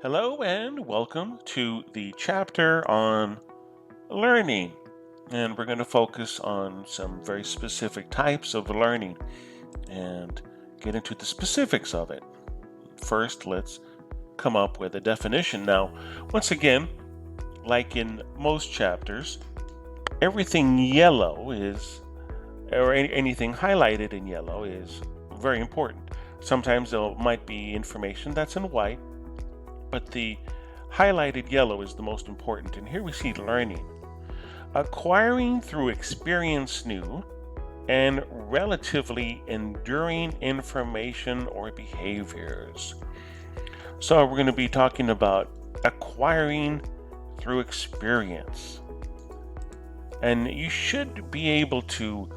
Hello and welcome to the chapter on learning. And we're going to focus on some very specific types of learning and get into the specifics of it. First, let's come up with a definition. Now, once again, like in most chapters, everything yellow is, or anything highlighted in yellow is very important. Sometimes there might be information that's in white, but the highlighted yellow is the most important. And here we see learning. Acquiring through experience new and relatively enduring information or behaviors. So we're going to be talking about acquiring through experience. And you should be able to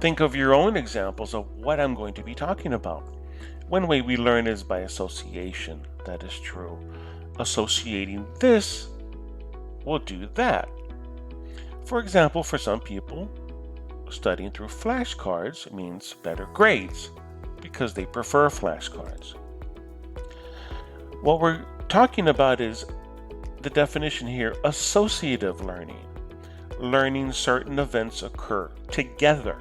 think of your own examples of what I'm going to be talking about. One way we learn is by association. That is true. Associating this will do that. For example, for some people, studying through flashcards means better grades because they prefer flashcards. What we're talking about is the definition here, associative learning. Learning certain events occur together.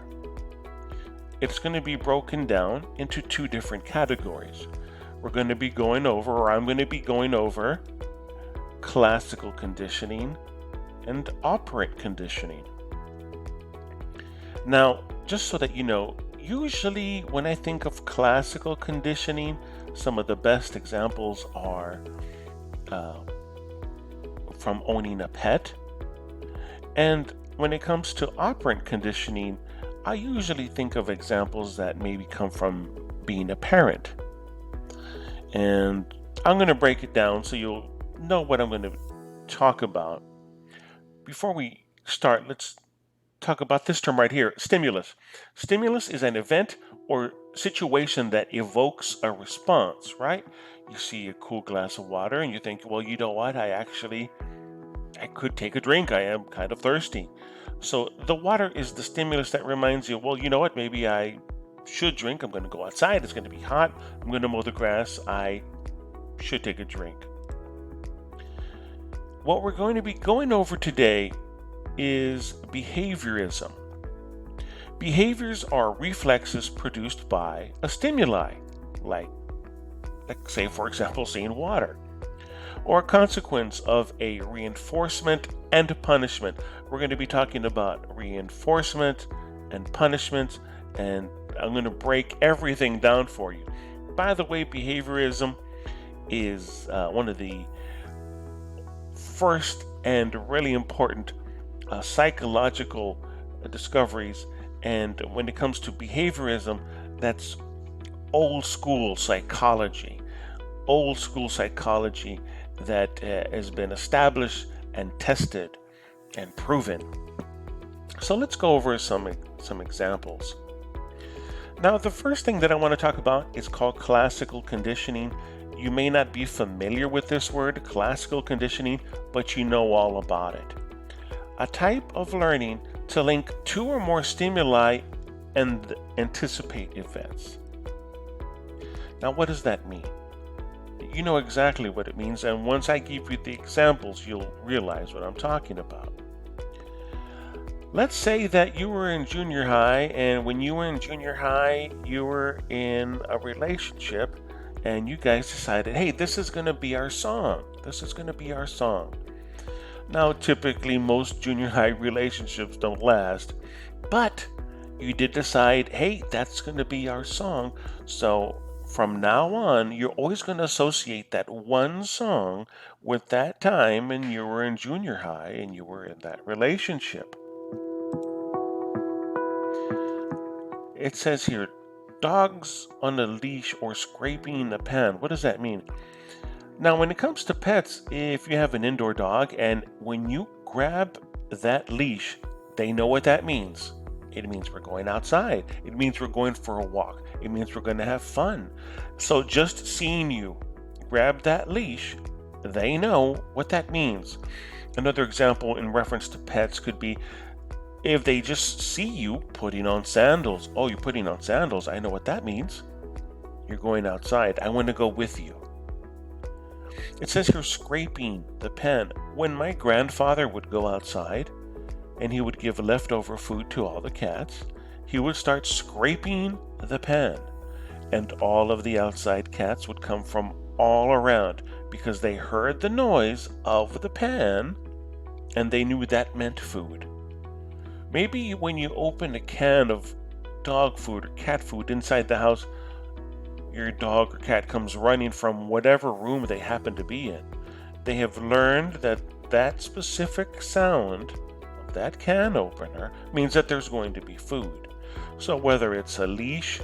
It's going to be broken down into two different categories. We're going to be going over, or I'm going to be going over, classical conditioning and operant conditioning. Now, just so that you know, usually when I think of classical conditioning, some of the best examples are from owning a pet. And when it comes to operant conditioning, I usually think of examples that maybe come from being a parent. And I'm going to break it down so you'll know what I'm going to talk about. Before we start, let's talk about this term right here, stimulus. Stimulus is an event or situation that evokes a response, right? You see a cool glass of water and you think, well, you know what? I could take a drink. I am kind of thirsty. So the water is the stimulus that reminds you, well, you know what? Maybe I should drink. I'm going to go outside. It's going to be hot. I'm going to mow the grass. I should take a drink. What we're going to be going over today is behaviorism. Behaviors are reflexes produced by a stimuli, like say, for example, seeing water, or a consequence of a reinforcement and punishment. We're going to be talking about reinforcement and punishment, and I'm going to break everything down for you. By the way, behaviorism is one of the first and really important psychological discoveries. And when it comes to behaviorism, that's old school psychology. Old school psychology that has been established and tested and proven. So let's go over some examples. Now, the first thing that I want to talk about is called classical conditioning. You may not be familiar with this word, classical conditioning, but you know all about it. A type of learning to link two or more stimuli and anticipate events. Now, what does that mean? You know exactly what it means, and once I give you the examples, you'll realize what I'm talking about. Let's say that you were in junior high, and when you were in junior high, you were in a relationship, and you guys decided, hey, this is going to be our song. This is going to be our song. Now, typically, most junior high relationships don't last, but you did decide, hey, that's going to be our song. So from now on, you're always going to associate that one song with that time when you were in junior high and you were in that relationship. It says here, dogs on a leash or scraping a pan. What does that mean? Now, when it comes to pets, if you have an indoor dog and when you grab that leash, they know what that means. It means we're going outside. It means we're going for a walk. It means we're going to have fun. So just seeing you grab that leash, they know what that means. Another example in reference to pets could be if they just see you putting on sandals. Oh, you're putting on sandals. I know what that means. You're going outside. I want to go with you. It says here scraping the pen. When my grandfather would go outside and he would give leftover food to all the cats, he would start scraping the pen, and all of the outside cats would come from all around because they heard the noise of the pan and they knew that meant food. Maybe when you open a can of dog food or cat food inside the house, your dog or cat comes running from whatever room they happen to be in. They have learned that that specific sound of that can opener means that there's going to be food. So whether it's a leash,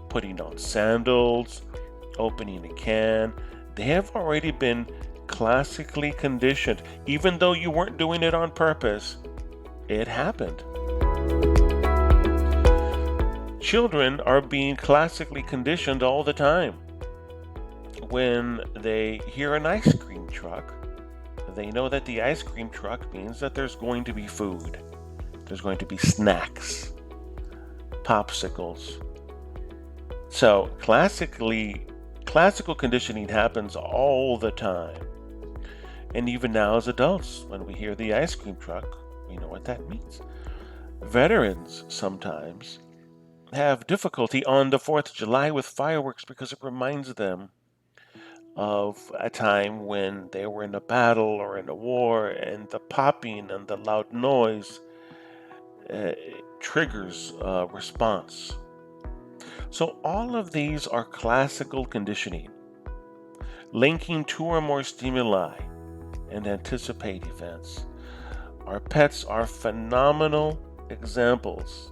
putting on sandals, opening a can, they have already been classically conditioned. Even though you weren't doing it on purpose, it happened. Children are being classically conditioned all the time. When they hear an ice cream truck, they know that the ice cream truck means that there's going to be food. There's going to be snacks, popsicles. So classical conditioning happens all the time. And even now as adults, when we hear the ice cream truck, we know what that means. Veterans sometimes have difficulty on the 4th of July with fireworks because it reminds them of a time when they were in a battle or in a war, and the popping and the loud noise triggers response. So all of these are classical conditioning, linking two or more stimuli and anticipate events. Our pets are phenomenal examples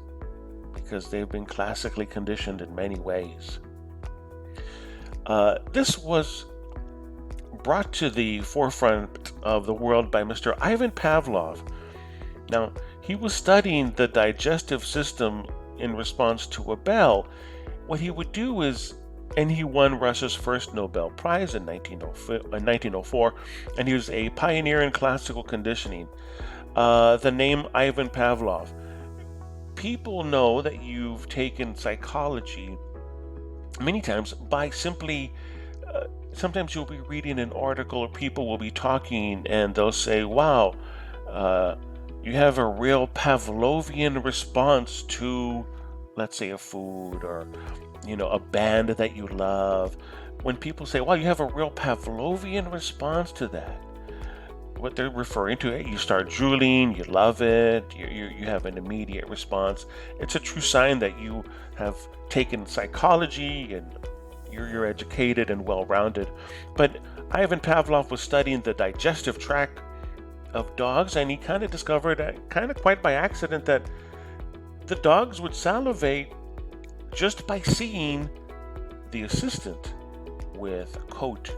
because they've been classically conditioned in many ways. This was brought to the forefront of the world by Mr. Ivan Pavlov. Now, he was studying the digestive system in response to a bell. What he would do is, and he won Russia's first Nobel Prize in 1904, and he was a pioneer in classical conditioning. The name Ivan Pavlov. People know that you've taken psychology many times by simply, sometimes you'll be reading an article or people will be talking and they'll say, wow, you have a real Pavlovian response to, let's say, a food or, a band that you love. When people say, wow, you have a real Pavlovian response to that, what they're referring to, you start drooling, you love it, you have an immediate response. It's a true sign that you have taken psychology and you're educated and well-rounded. But Ivan Pavlov was studying the digestive tract of dogs, and he kind of discovered, kind of quite by accident, that the dogs would salivate just by seeing the assistant with a coat,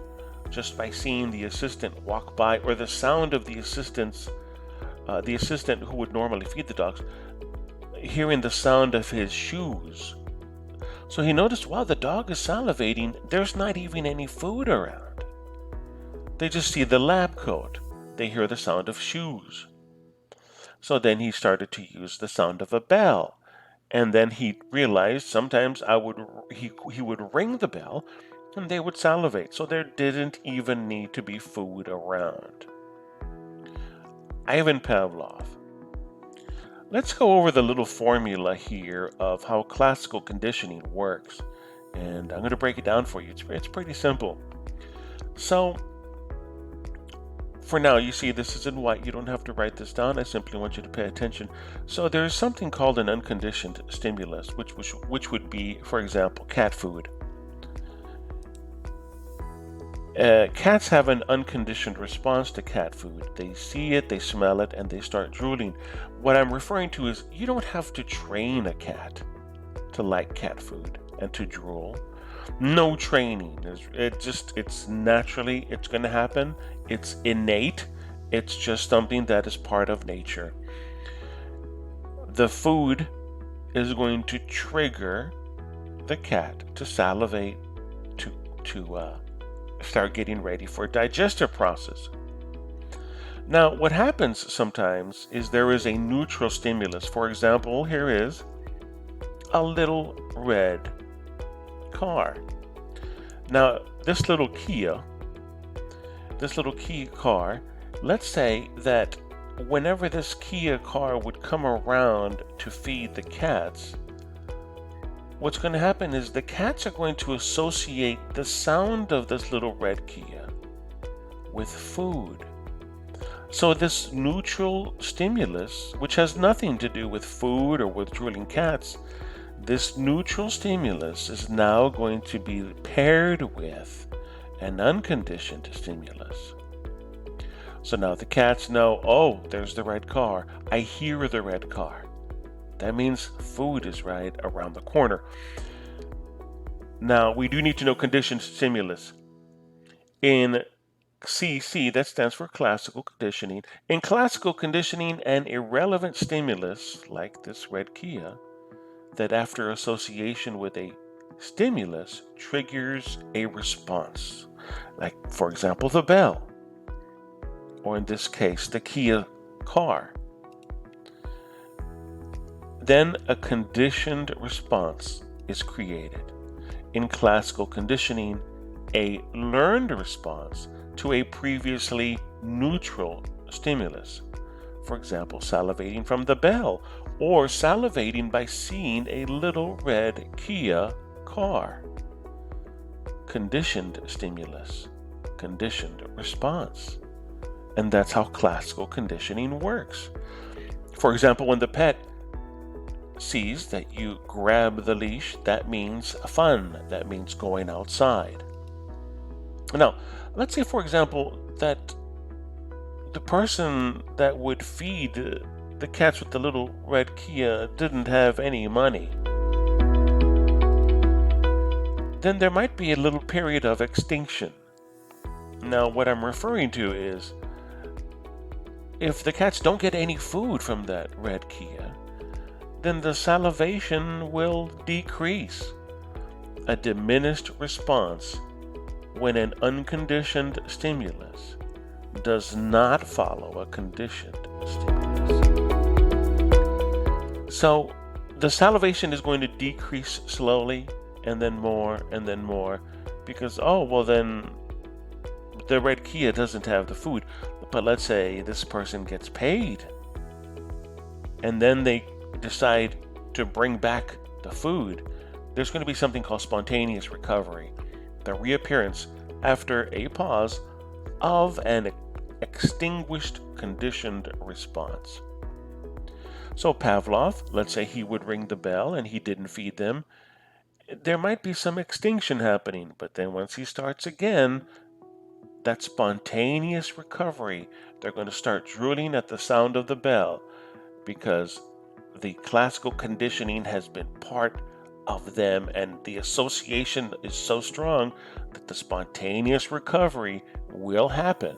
just by seeing the assistant walk by, or the sound of the assistant who would normally feed the dogs, hearing the sound of his shoes. So he noticed, wow, the dog is salivating. There's not even any food around. They just see the lab coat. They hear the sound of shoes. So then he started to use the sound of a bell. And then he realized sometimes he would ring the bell and they would salivate. So there didn't even need to be food around. Ivan Pavlov. Let's go over the little formula here of how classical conditioning works. And I'm going to break it down for you. It's pretty simple. So, for now, you see this is in white. You don't have to write this down. I simply want you to pay attention. So there's something called an unconditioned stimulus, which would be, for example, cat food. Cats have an unconditioned response to cat food. They see it, they smell it, and they start drooling. What I'm referring to is you don't have to train a cat to like cat food and to drool. No training. It's naturally, it's going to happen. It's innate. It's just something that is part of nature. The food is going to trigger the cat to salivate, to start getting ready for a digestive process. Now, what happens sometimes is there is a neutral stimulus. For example, here is a little red car. Now, this little Kia this little Kia car, let's say that whenever this Kia car would come around to feed the cats, what's going to happen is the cats are going to associate the sound of this little red Kia with food. So this neutral stimulus, which has nothing to do with food or with drooling cats, this neutral stimulus is now going to be paired with an unconditioned stimulus. So now the cats know, oh, there's the red car. I hear the red car. That means food is right around the corner. Now, we do need to know conditioned stimulus. In CC, that stands for classical conditioning. In classical conditioning, an irrelevant stimulus, like this red Kia, that after association with a stimulus triggers a response. Like, for example, the bell, or in this case, the Kia car. Then a conditioned response is created. In classical conditioning, a learned response to a previously neutral stimulus. For example, salivating from the bell, or salivating by seeing a little red Kia car. Conditioned stimulus, conditioned response. And that's how classical conditioning works. For example, when the pet sees that you grab the leash, that means fun, that means going outside. Now, let's say, for example, that the person that would feed the cats with the little red Kia didn't have any money. Then there might be a little period of extinction. Now, what I'm referring to is if the cats don't get any food from that red Kia, then the salivation will decrease. A diminished response when an unconditioned stimulus does not follow a conditioned stimulus. So the salivation is going to decrease slowly and then more and then more because, oh, well, then the red Kia doesn't have the food. But let's say this person gets paid and then they decide to bring back the food. There's going to be something called spontaneous recovery, the reappearance after a pause of an extinguished conditioned response. So Pavlov, let's say he would ring the bell and he didn't feed them. There might be some extinction happening, but then once he starts again, that spontaneous recovery, they're going to start drooling at the sound of the bell because the classical conditioning has been part of them and the association is so strong that the spontaneous recovery will happen.